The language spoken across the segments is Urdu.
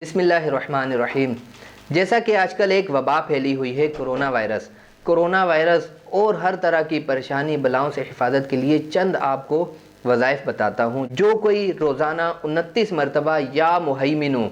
بسم اللہ الرحمن الرحیم۔ جیسا کہ آج کل ایک وبا پھیلی ہوئی ہے کرونا وائرس اور ہر طرح کی پریشانی بلاؤں سے حفاظت کے لیے چند آپ کو وظائف بتاتا ہوں۔ جو کوئی روزانہ 29 مرتبہ یا مہیمنو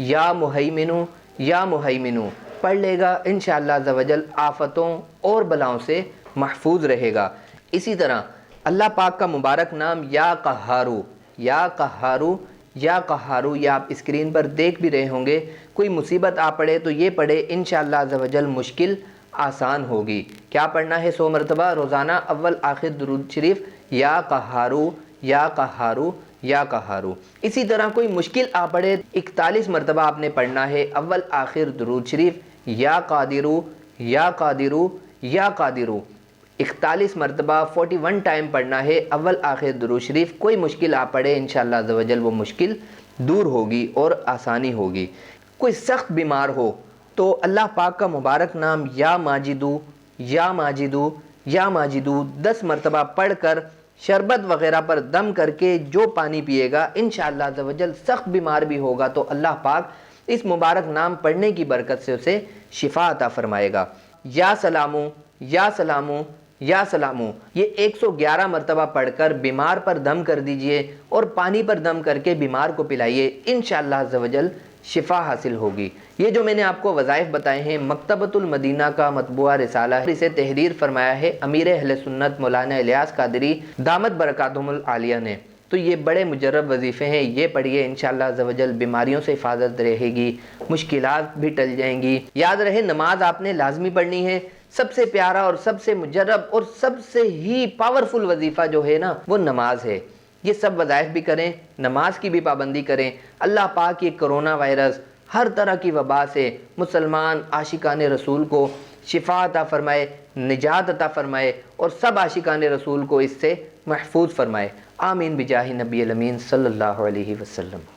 یا مہیمنو یا مہیمنو پڑھ لے گا انشاءاللہ عزوجل آفتوں اور بلاؤں سے محفوظ رہے گا۔ اسی طرح اللہ پاک کا مبارک نام یا قہارو یا قہارو یا قہارو یا آپ اسکرین پر دیکھ بھی رہے ہوں گے۔ کوئی مصیبت آ پڑے تو یہ پڑھے انشاءاللہ عزوجل مشکل آسان ہوگی۔ کیا پڑھنا ہے؟ 100 مرتبہ روزانہ اول آخر درود شریف یا قہارو یا قہارو یا قہارو۔ اسی طرح کوئی مشکل آ پڑے 41 مرتبہ آپ نے پڑھنا ہے اول آخر درود شریف یا قادرو یا قادرو یا قادرو۔ 41 مرتبہ 41 ٹائم پڑھنا ہے اول آخر درود شریف۔ کوئی مشکل آ پڑے انشاءاللہ عزوجل وہ مشکل دور ہوگی اور آسانی ہوگی۔ کوئی سخت بیمار ہو تو اللہ پاک کا مبارک نام یا ماجدو یا ماجدو یا ماجدو 10 مرتبہ پڑھ کر شربت وغیرہ پر دم کر کے جو پانی پیے گا انشاءاللہ عزوجل سخت بیمار بھی ہوگا تو اللہ پاک اس مبارک نام پڑھنے کی برکت سے اسے شفا عطا فرمائے گا۔ یا سلامو یا سلامو یا سلامو یہ 111 مرتبہ پڑھ کر بیمار پر دم کر دیجئے اور پانی پر دم کر کے بیمار کو پلائیے انشاءاللہ عزوجل شفا حاصل ہوگی۔ یہ جو میں نے آپ کو وظائف بتائے ہیں مکتبۃ المدینہ کا مطبوعہ رسالہ ہے، اسے تحریر فرمایا ہے امیر اہل سنت مولانا الیاس قادری دامت برکاتہم العالیہ نے۔ تو یہ بڑے مجرب وظیفے ہیں، یہ پڑھیے انشاءاللہ عزوجل بیماریوں سے حفاظت رہے گی، مشکلات بھی ٹل جائیں گی۔ یاد رہے نماز آپ نے لازمی پڑھنی ہے۔ سب سے پیارا اور سب سے مجرب اور سب سے ہی پاورفل وظیفہ جو ہے نا وہ نماز ہے۔ یہ سب وظائف بھی کریں، نماز کی بھی پابندی کریں۔ اللہ پاک یہ کرونا وائرس ہر طرح کی وبا سے مسلمان عاشقان رسول کو شفا عطا فرمائے، نجات عطا فرمائے اور سب عاشقان رسول کو اس سے محفوظ فرمائے۔ آمین بجاہ نبی الامین صلی اللہ علیہ وسلم۔